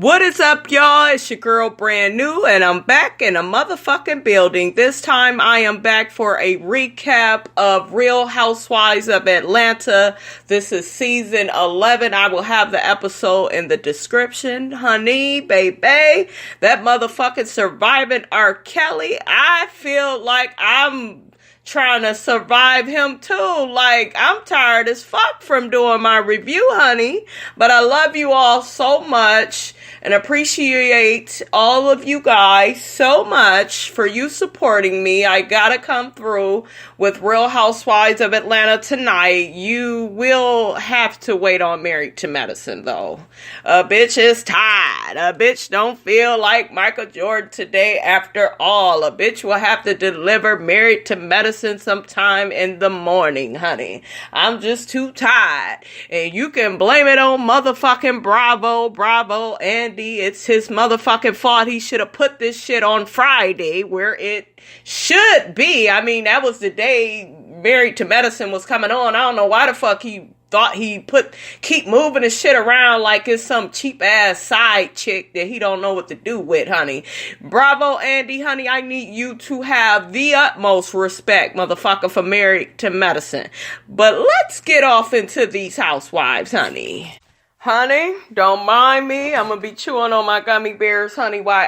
What is up, y'all? It's your girl Brand New, and I'm back in a motherfucking building. This time I am back for a recap of Real Housewives of Atlanta. This is season 11. I will have the episode in the description. Honey, baby, that motherfucking surviving R. Kelly. I feel like I'm trying to survive him too. Like, I'm tired as fuck from doing my review, honey. But I love you all so much and appreciate all of you guys so much for you supporting me. I gotta come through with Real Housewives of Atlanta tonight. You will have to wait on Married to Medicine, though. A bitch is tired. A bitch don't feel like Michael Jordan today after all. A bitch will have to deliver Married to Medicine sometime in the morning, honey. I'm just too tired. And you can blame it on motherfucking Bravo, Andy. It's his motherfucking fault. He should have put this shit on Friday where it should be. I mean, that was the day Married to Medicine was coming on. I don't know why the fuck he thought he keep moving his shit around like it's some cheap ass side chick that he don't know what to do with, honey. Bravo, Andy, honey, I need you to have the utmost respect, motherfucker, for Married to Medicine. But let's get off into these housewives, honey. Honey, don't mind me. I'm gonna be chewing on my gummy bears, honey, while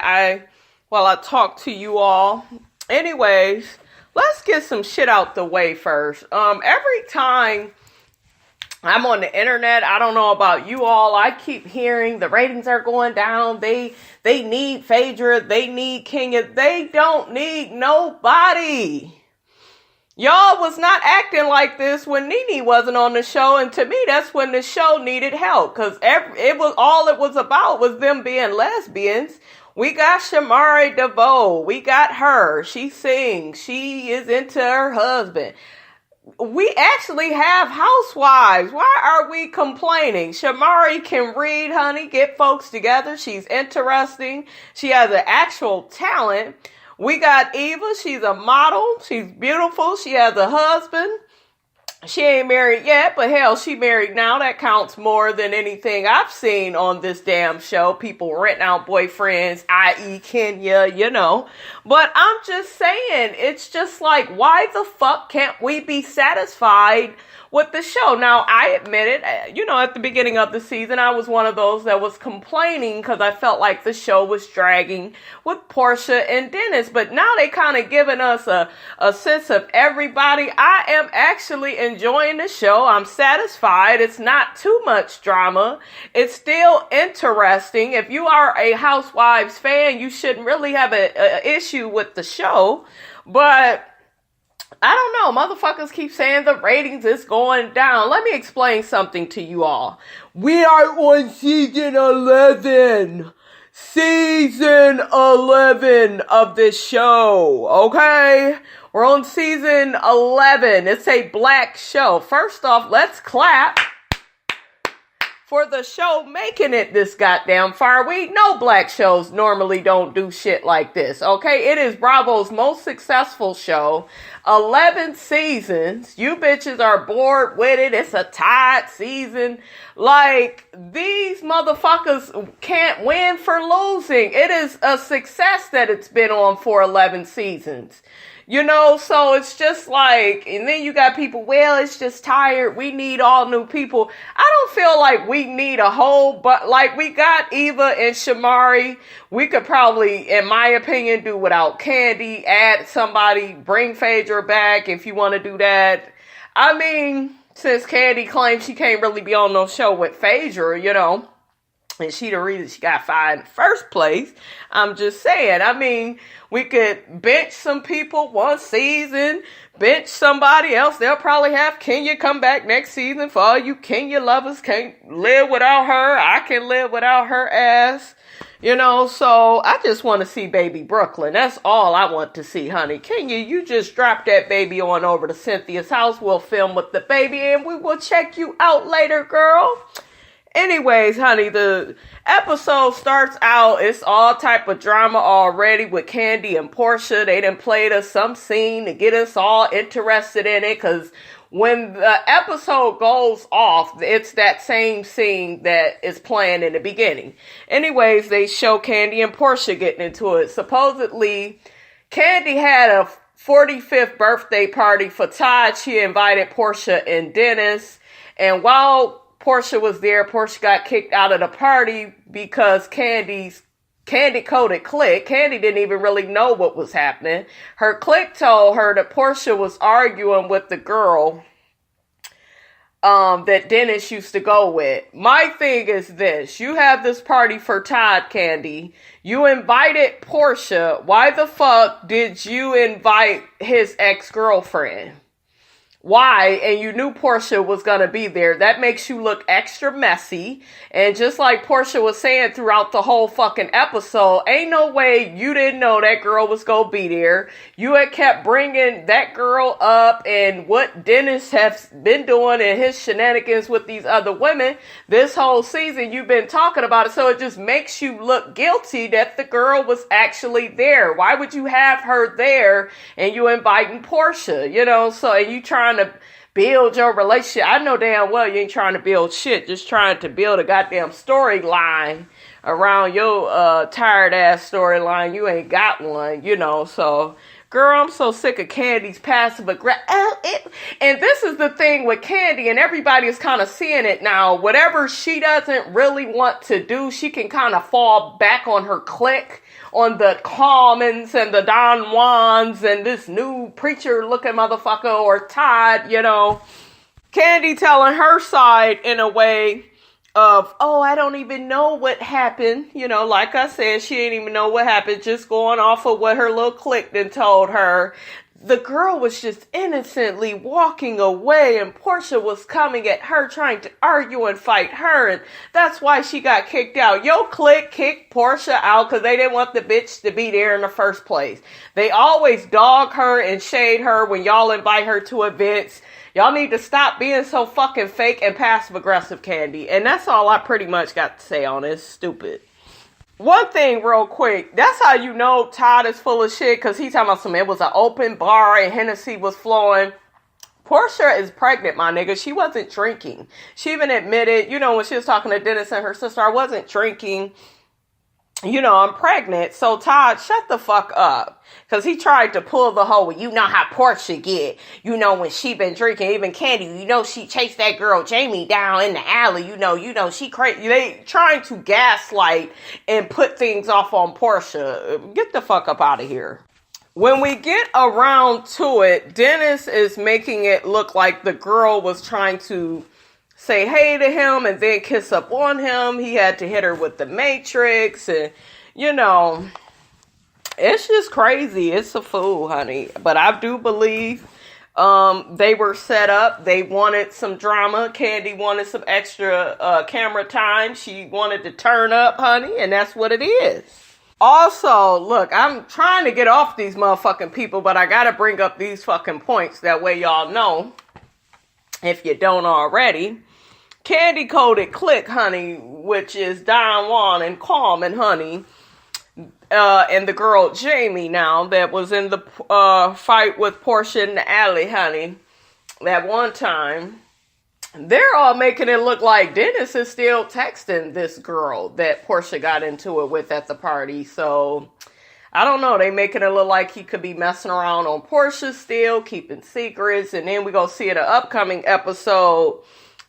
I talk to you all. Anyways, let's get some shit out the way first. Every time I'm on the internet, I don't know about you all, I keep hearing the ratings are going down. They need Phaedra. They need Kenya. They don't need nobody. Y'all was not acting like this when NeNe wasn't on the show. And to me, that's when the show needed help. Because it was about was them being lesbians. We got Shamari DeVoe. We got her. She sings. She is into her husband. We actually have housewives. Why are we complaining? Shamari can read, honey, get folks together. She's interesting. She has an actual talent. We got Eva. She's a model. She's beautiful. She has a husband. She ain't married yet, but hell, she married now. That counts more than anything I've seen on this damn show. People renting out boyfriends, i.e. Kenya, you know. But I'm just saying, it's just like, why the fuck can't we be satisfied with the show? Now, I admit it, you know, at the beginning of the season, I was one of those that was complaining because I felt like the show was dragging with Porsha and Dennis. But now they kind of giving us a sense of everybody. I am actually enjoying the show. I'm satisfied. It's not too much drama. It's still interesting. If you are a Housewives fan, you shouldn't really have an issue with the show. But I don't know. Motherfuckers keep saying the ratings is going down. Let me explain something to you all. We are on season 11. Season 11 of this show, okay? We're on season 11. It's a black show. First off, let's clap for the show making it this goddamn far. We know black shows normally don't do shit like this, okay? It is Bravo's most successful show. 11 seasons. You bitches are bored with it. It's a tied season. Like, these motherfuckers can't win for losing. It is a success that it's been on for 11 seasons. You know, so it's just like, and then you got people, well, it's just tired. We need all new people. I don't feel like we need a whole, but like we got Eva and Shamari. We could probably, in my opinion, do without Kandi, add somebody, bring Phaedra back if you want to do that. I mean, since Kandi claims she can't really be on no show with Phaedra, you know, and she the reason she got fired in the first place. I'm just saying, I mean, we could bench some people one season, bench somebody else. They'll probably have Kenya come back next season. For all you Kenya lovers can't live without her, I can live without her ass. You know, so I just want to see baby Brooklyn. That's all I want to see, honey. Kenya, you just drop that baby on over to Cynthia's house. We'll film with the baby and we will check you out later, girl. Anyways, honey, the episode starts out, it's all type of drama already with Kandi and Porsha. They done played us some scene to get us all interested in it because when the episode goes off, it's that same scene that is playing in the beginning. Anyways, they show Kandi and Porsha getting into it. Supposedly, Kandi had a 45th birthday party for Todd. She invited Porsha and Dennis. And while Porsha was there, Porsha got kicked out of the party because Kandi coded clique. Kandi didn't even really know what was happening. Her clique told her that Porsha was arguing with the girl that Dennis used to go with. My thing is this. You have this party for Todd, Kandi. You invited Porsha. Why the fuck did you invite his ex-girlfriend? Why? And you knew Porsha was going to be there. That makes you look extra messy. And just like Porsha was saying throughout the whole fucking episode, ain't no way you didn't know that girl was going to be there. You had kept bringing that girl up and what Dennis has been doing and his shenanigans with these other women. This whole season, you've been talking about it. So it just makes you look guilty that the girl was actually there. Why would you have her there and you inviting Porsha? You know, so and you trying to build your relationship. I know damn well you ain't trying to build shit, just trying to build a goddamn storyline around your tired ass storyline. You ain't got one, you know. So girl, I'm so sick of Kandi's passive aggressive. And this is the thing with Kandi, and everybody is kind of seeing it now. Whatever she doesn't really want to do, she can kind of fall back on her clique, on the Commons and the Don Juans and this new preacher-looking motherfucker or Todd, you know. Kandi telling her side in a way of, oh, I don't even know what happened. You know, like I said, she didn't even know what happened, just going off of what her little clique then told her. The girl was just innocently walking away and Porsha was coming at her trying to argue and fight her, and that's why she got kicked out. Yo clique kicked Porsha out because they didn't want the bitch to be there in the first place. They always dog her and shade her when y'all invite her to events. Y'all need to stop being so fucking fake and passive aggressive, Kandi. And that's all I pretty much got to say on this. Stupid. One thing real quick, that's how you know Todd is full of shit, because he's talking about some, it was an open bar and Hennessy was flowing. Porsha is pregnant, my nigga. She wasn't drinking. She even admitted, you know, when she was talking to Dennis and her sister, I wasn't drinking. You know, I'm pregnant. So Todd, shut the fuck up. Because he tried to pull the whole, you know how Porsha get. You know, when she been drinking, even Kandi, you know, she chased that girl Jamie down in the alley. You know, she crazy. They trying to gaslight and put things off on Porsha. Get the fuck up out of here. When we get around to it, Dennis is making it look like the girl was trying to say hey to him and then kiss up on him. He had to hit her with the Matrix, and you know, it's just crazy. It's a fool, honey. But I do believe they were set up. They wanted some drama. Kandi wanted some extra camera time. She wanted to turn up, honey, and that's what it is. Also, look, I'm trying to get off these motherfucking people, but I gotta bring up these fucking points. That way y'all know, if you don't already. Kandi coded clique, honey, which is Don Juan and Common, honey. And the girl Jamie now that was in the fight with Porsha in the alley, honey, that one time. They're all making it look like Dennis is still texting this girl that Porsha got into it with at the party. So, I don't know. They making it look like he could be messing around on Porsha still, keeping secrets. And then we gonna see in an upcoming episode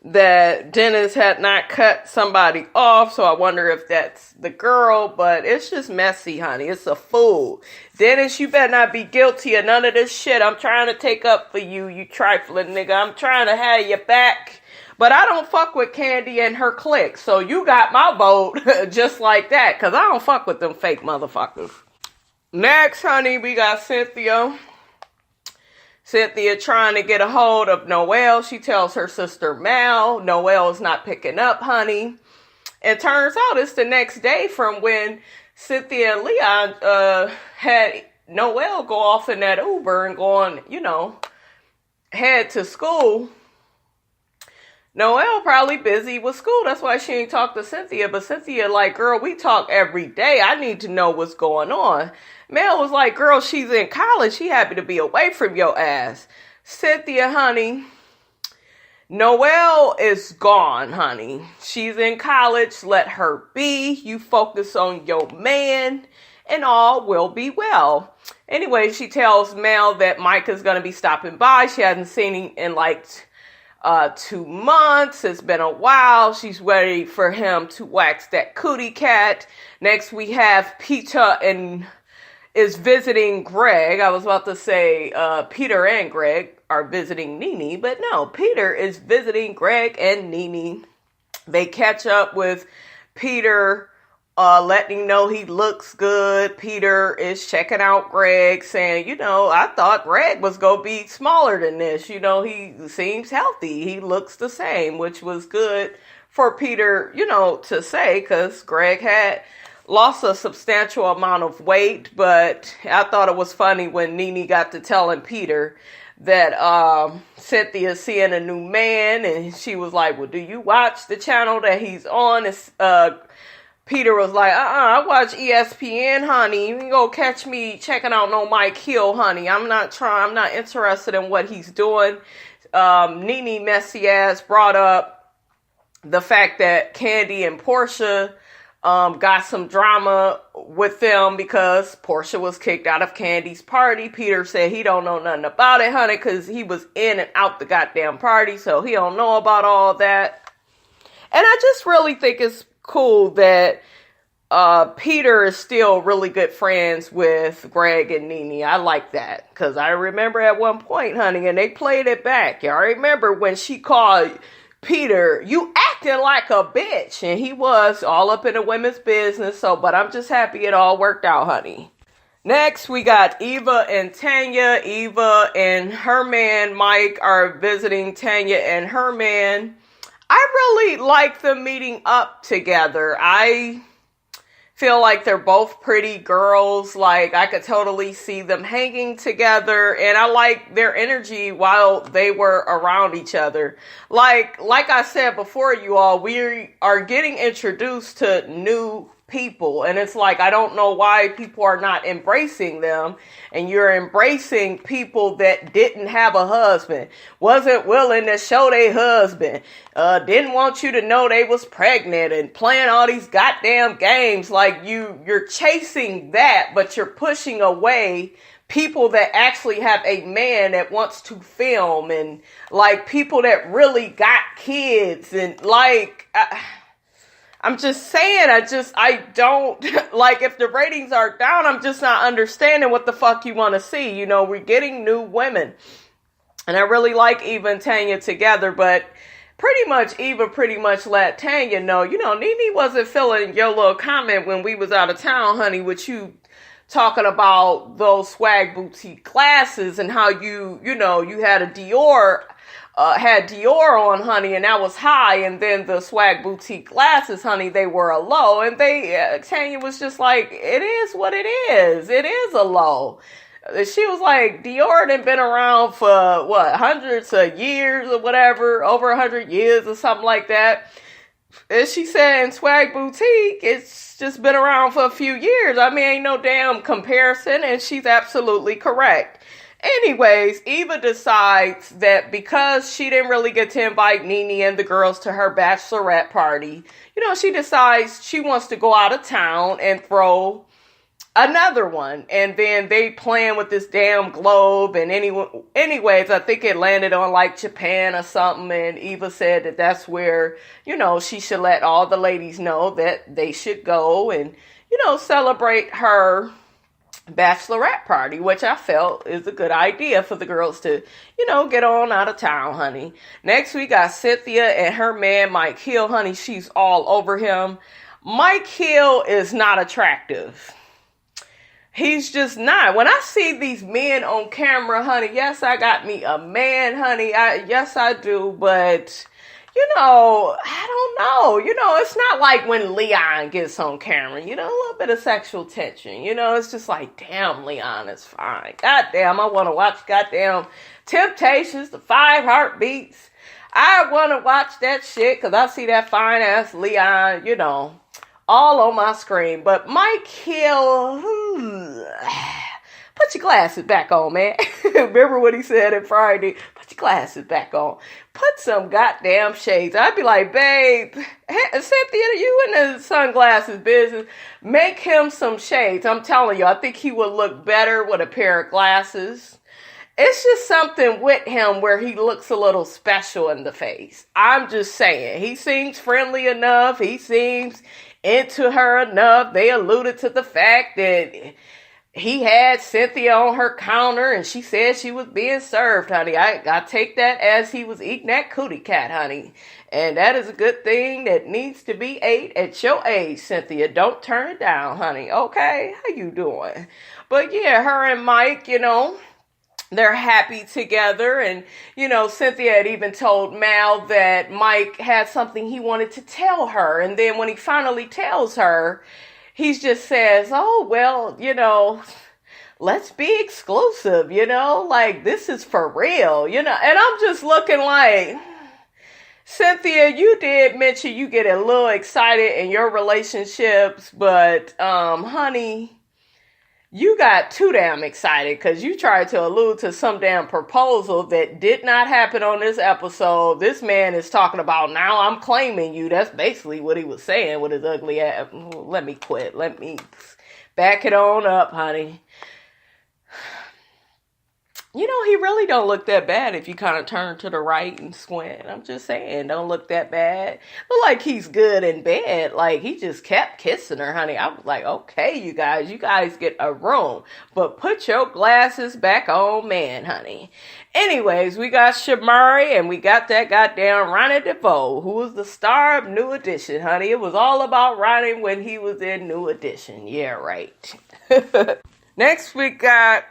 that Dennis had not cut somebody off. So I wonder if that's the girl. But it's just messy, honey. It's a fool. Dennis, you better not be guilty of none of this shit I'm trying to take up for you, you trifling nigga. I'm trying to have you back. But I don't fuck with Kandi and her clique. So you got my vote just like that. Because I don't fuck with them fake motherfuckers. Next, honey, we got Cynthia. Cynthia trying to get a hold of Noelle. She tells her sister Mal, Noelle is not picking up, honey. It turns out it's the next day from when Cynthia and Leon had Noelle go off in that Uber and go on, you know, head to school. Noelle probably busy with school. That's why she ain't talked to Cynthia. But Cynthia like, girl, we talk every day. I need to know what's going on. Mel was like, girl, she's in college. She happy to be away from your ass. Cynthia, honey, Noelle is gone, honey. She's in college. Let her be. You focus on your man and all will be well. Anyway, she tells Mel that Mike is going to be stopping by. She hasn't seen him in like 2 months. It's been a while. She's ready for him to wax that cootie cat. Next, we have Peter and is visiting Greg. I was about to say Peter and Greg are visiting NeNe, but no, Peter is visiting Greg and NeNe. They catch up with Peter, letting him know he looks good. Peter is checking out Greg, saying, I thought Greg was going to be smaller than this. He seems healthy. He looks the same, which was good for Peter, to say, because Greg had lost a substantial amount of weight. But I thought it was funny when NeNe got to telling Peter that Cynthia's seeing a new man, and she was like, well, do you watch the channel that he's on? Peter was like, I watch ESPN, honey. You can go catch me checking out no Mike Hill, honey. I'm not interested in what he's doing. NeNe messy ass brought up the fact that Kandi and Porsha got some drama with them because Porsha was kicked out of Kandi's party. Peter said he don't know nothing about it, honey, because he was in and out the goddamn party, so he don't know about all that. And I just really think it's cool that Peter is still really good friends with Greg and NeNe. I like that, because I remember at one point, honey, and they played it back. Y'all remember when she called Peter, you acting like a bitch, and he was all up in the women's business. But I'm just happy it all worked out, honey. Next, we got Eva and Tanya. Eva and her man Mike are visiting Tanya and her man. I really like them meeting up together. I feel like they're both pretty girls. Like, I could totally see them hanging together, and I like their energy while they were around each other. Like I said before, you all, we are getting introduced to new people, and it's like, I don't know why people are not embracing them, and you're embracing people that didn't have a husband, wasn't willing to show their husband, didn't want you to know they was pregnant, and playing all these goddamn games. Like, you're chasing that, but you're pushing away people that actually have a man that wants to film, and like people that really got kids, and like I'm just saying, I don't, like, if the ratings are down, I'm just not understanding what the fuck you want to see. We're getting new women. And I really like Eva and Tanya together, but Eva pretty much let Tanya know, NeNe wasn't feeling your little comment when we was out of town, honey, with you talking about those swag boutique glasses and how you had a had Dior on, honey, and that was high, and then the swag boutique glasses, honey, they were a low, and Tanya was just like, it is what it is. It is a low. She was like, Dior had been around for, hundreds of years or whatever, over 100 years or something like that. And she said in swag boutique, it's just been around for a few years. I mean, ain't no damn comparison, and she's absolutely correct. Anyways, Eva decides that because she didn't really get to invite NeNe and the girls to her bachelorette party, she decides she wants to go out of town and throw another one. And then they plan with this damn globe. And anyways, I think it landed on like Japan or something. And Eva said that that's where, she should let all the ladies know that they should go and, celebrate her bachelorette party, which I felt is a good idea for the girls to, get on out of town, honey. Next, we got Cynthia and her man, Mike Hill, honey. She's all over him. Mike Hill is not attractive. He's just not. When I see these men on camera, honey, yes, I got me a man, honey. Yes, I do, but I don't know. It's not like when Leon gets on camera, a little bit of sexual tension. It's just like, damn, Leon is fine. Goddamn, I want to watch goddamn Temptations, the 5 Heartbeats. I want to watch that shit because I see that fine ass Leon, all on my screen. But Mike Hill, put your glasses back on, man. Remember what he said on Friday? Put your glasses back on. Put some goddamn shades. I'd be like, babe, Cynthia, you in the sunglasses business. Make him some shades. I'm telling you, I think he would look better with a pair of glasses. It's just something with him where he looks a little special in the face. I'm just saying. He seems friendly enough. He seems into her enough. They alluded to the fact that he had Cynthia on her counter and she said she was being served, honey. I take that as he was eating that cootie cat, honey. And that is a good thing that needs to be ate at your age, Cynthia. Don't turn it down, honey. Okay? How you doing? But yeah, her and Mike, they're happy together. And, Cynthia had even told Mal that Mike had something he wanted to tell her. And then when he finally tells her, he just says, oh, well, let's be exclusive, like this is for real, and I'm just looking like, Cynthia, you did mention you get a little excited in your relationships, but, honey, you got too damn excited because you tried to allude to some damn proposal that did not happen on this episode. This man is talking about, now I'm claiming you. That's basically what he was saying with his ugly ass. Let me quit. Let me back it on up, honey. He really don't look that bad if you kind of turn to the right and squint. I'm just saying, don't look that bad. Look like he's good in bed. Like, he just kept kissing her, honey. I was like, okay, you guys get a room. But put your glasses back on, man, honey. Anyways, we got Shamari and we got that goddamn Ronnie DeVoe, who was the star of New Edition, honey. It was all about Ronnie when he was in New Edition. Yeah, right. Next, we got...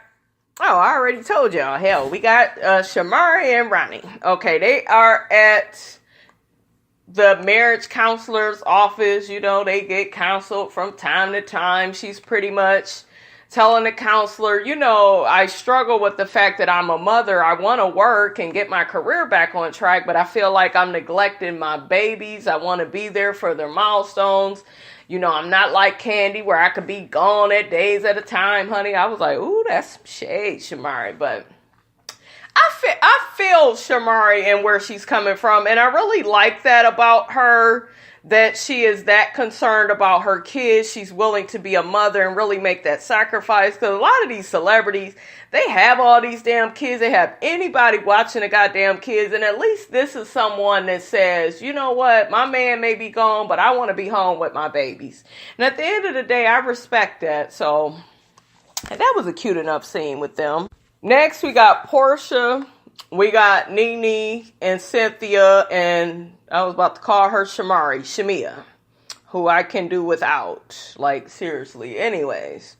Oh, I already told y'all. Hell, we got Shamari and Ronnie. Okay, they are at the marriage counselor's office. They get counseled from time to time. She's pretty much telling the counselor, I struggle with the fact that I'm a mother. I want to work and get my career back on track, but I feel like I'm neglecting my babies. I want to be there for their milestones. I'm not like Kandi where I could be gone at days at a time, honey. I was like, ooh, that's some shade, Shamari. But I feel Shamari and where she's coming from. And I really like that about her, that she is that concerned about her kids. She's willing to be a mother and really make that sacrifice. Because a lot of these celebrities, they have all these damn kids. They have anybody watching the goddamn kids. And at least this is someone that says, you know what? My man may be gone, but I want to be home with my babies. And at the end of the day, I respect that. So that was a cute enough scene with them. Next, we got Porsha. We got NeNe and Cynthia, and I was about to call her Shamia, who I can do without. Like, seriously. Anyways.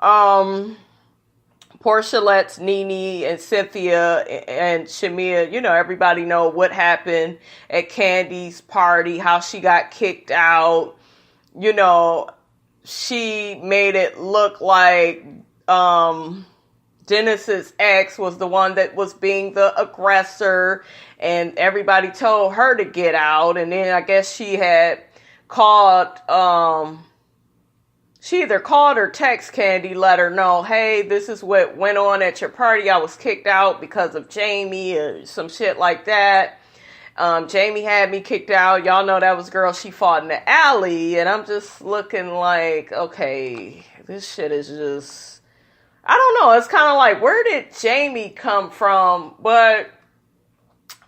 Porsha lets NeNe and Cynthia and Shamia, everybody know what happened at Kandi's party, how she got kicked out. She made it look like, Dennis's ex was the one that was being the aggressor, and everybody told her to get out. And then I guess she had called, she either called or text Kandi, let her know, hey, this is what went on at your party. I was kicked out because of Jamie or some shit like that. Jamie had me kicked out. Y'all know that was girl she fought in the alley. And I'm just looking like, okay, this shit is just... I don't know. It's kind of like, where did Jamie come from? But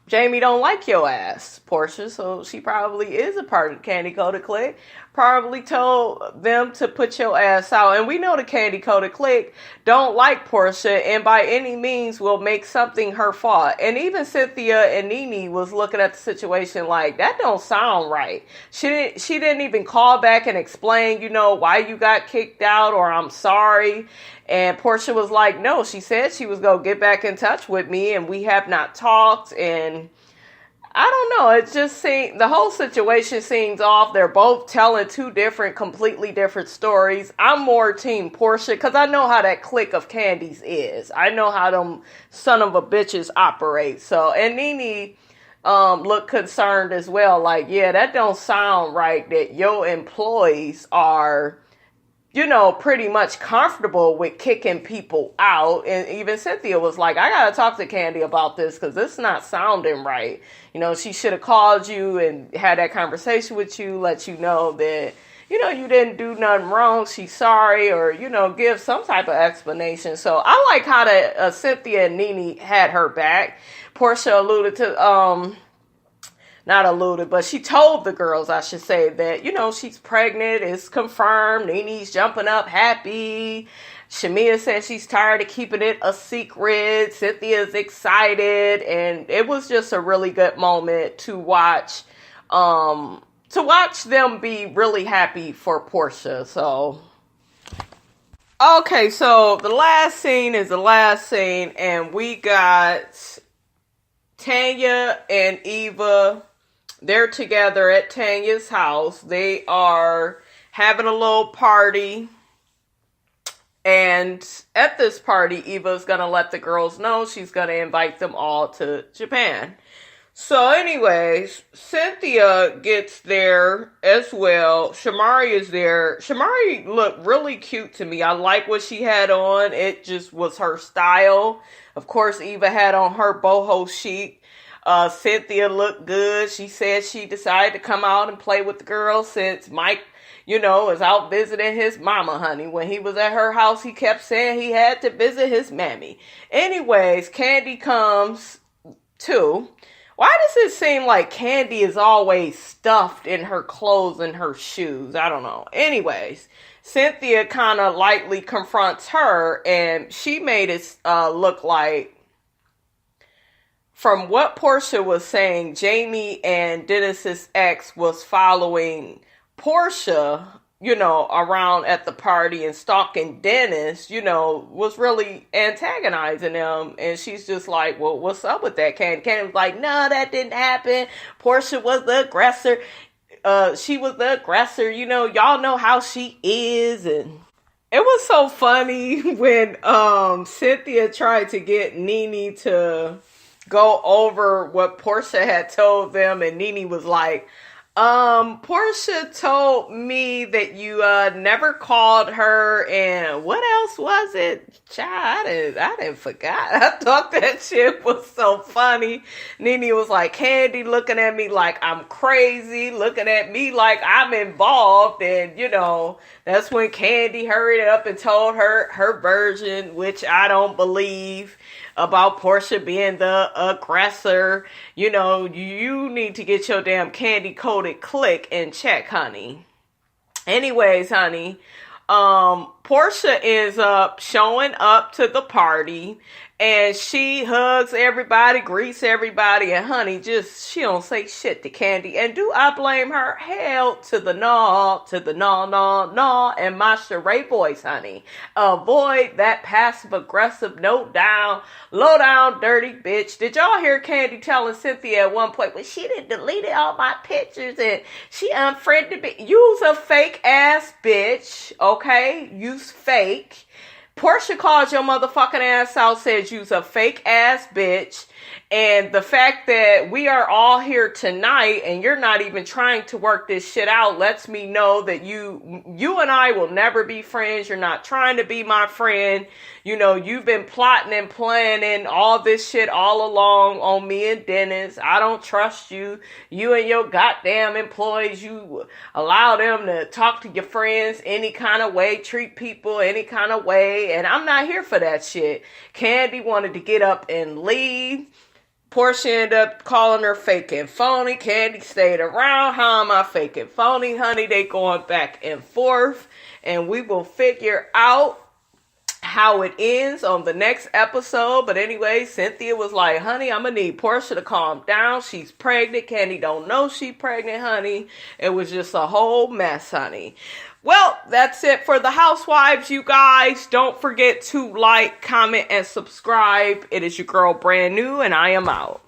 Jamie don't like your ass, Porsha. So she probably is a part of the Kandi Coated Clique. Probably told them to put your ass out. And we know the Kandi Coated Clique don't like Porsha and by any means will make something her fault. And even Cynthia and NeNe was looking at the situation like, that don't sound right. She didn't even call back and explain, why you got kicked out or I'm sorry. And Porsha was like, no, she said she was going to get back in touch with me and we have not talked. And I don't know. It just seemed, the whole situation seems off. They're both telling two completely different stories. I'm more team Porsha because I know how that clique of Kandi's is. I know how them son of a bitches operate. So, and NeNe looked concerned as well. Like, yeah, that don't sound right that your employees are pretty much comfortable with kicking people out. And even Cynthia was like, I gotta talk to Kandi about this because this is not sounding right. She should have called you and had that conversation with you, let you know that, you didn't do nothing wrong. She's sorry, or, give some type of explanation. So I like how that Cynthia and NeNe had her back. Porsha alluded to, not alluded, but she told the girls, I should say, that, she's pregnant. It's confirmed. NeNe's jumping up happy. Shamia said she's tired of keeping it a secret. Cynthia's excited. And it was just a really good moment to watch them be really happy for Porsha. So, okay, so the last scene is the last scene, and we got Tanya and Eva. They're together at Tanya's house. They are having a little party. And at this party, Eva's going to let the girls know she's going to invite them all to Japan. So anyways, Cynthia gets there as well. Shamari is there. Shamari looked really cute to me. I like what she had on. It just was her style. Of course, Eva had on her boho chic. Cynthia looked good. She said she decided to come out and play with the girls since Mike, is out visiting his mama, honey. When he was at her house, he kept saying he had to visit his mammy. Anyways, Kandi comes too. Why does it seem like Kandi is always stuffed in her clothes and her shoes? I don't know. Anyways, Cynthia kind of lightly confronts her, and she made it look like, from what Porsha was saying, Jamie and Dennis's ex was following Porsha, around at the party and stalking Dennis, was really antagonizing them. And she's just like, well, what's up with that, Kandi? Kandi was like, no, that didn't happen. Porsha was the aggressor. She was the aggressor. Y'all know how she is. And it was so funny when Cynthia tried to get NeNe to go over what Porsha had told them. And NeNe was like, Porsha told me that you never called her, and what else was it? Child, I didn't forgot. I thought that shit was so funny. NeNe was like, Kandi looking at me like I'm crazy, looking at me like I'm involved, and that's when Kandi hurried up and told her version, which I don't believe, about Porsha being the aggressor. You need to get your damn Kandi coded click in check, honey. Anyways, honey, Porsha ends up showing up to the party, and she hugs everybody, greets everybody, and honey, she don't say shit to Kandi. And do I blame her? Hell to the no, and my charade voice, honey. Avoid that passive aggressive, low down, dirty bitch. Did y'all hear Kandi telling Cynthia at one point, well, she done deleted all my pictures and she unfriended me? You's a fake ass bitch, okay? You's fake. Porsha called your motherfucking ass out, said you's a fake ass bitch. And the fact that we are all here tonight and you're not even trying to work this shit out lets me know that you and I will never be friends. You're not trying to be my friend. You've been plotting and planning all this shit all along on me and Dennis. I don't trust you. You and your goddamn employees, you allow them to talk to your friends any kind of way, treat people any kind of way. And I'm not here for that shit. Kandi wanted to get up and leave. Porsha ended up calling her fake and phony. Kandi stayed around. How am I fake and phony, honey? They going back and forth. And we will figure out how it ends on the next episode. But anyway, Cynthia was like, honey, I'm going to need Porsha to calm down. She's pregnant. Kandi don't know she's pregnant, honey. It was just a whole mess, honey. Well, that's it for the Housewives, you guys. Don't forget to like, comment, and subscribe. It is your girl, Brand New, and I am out.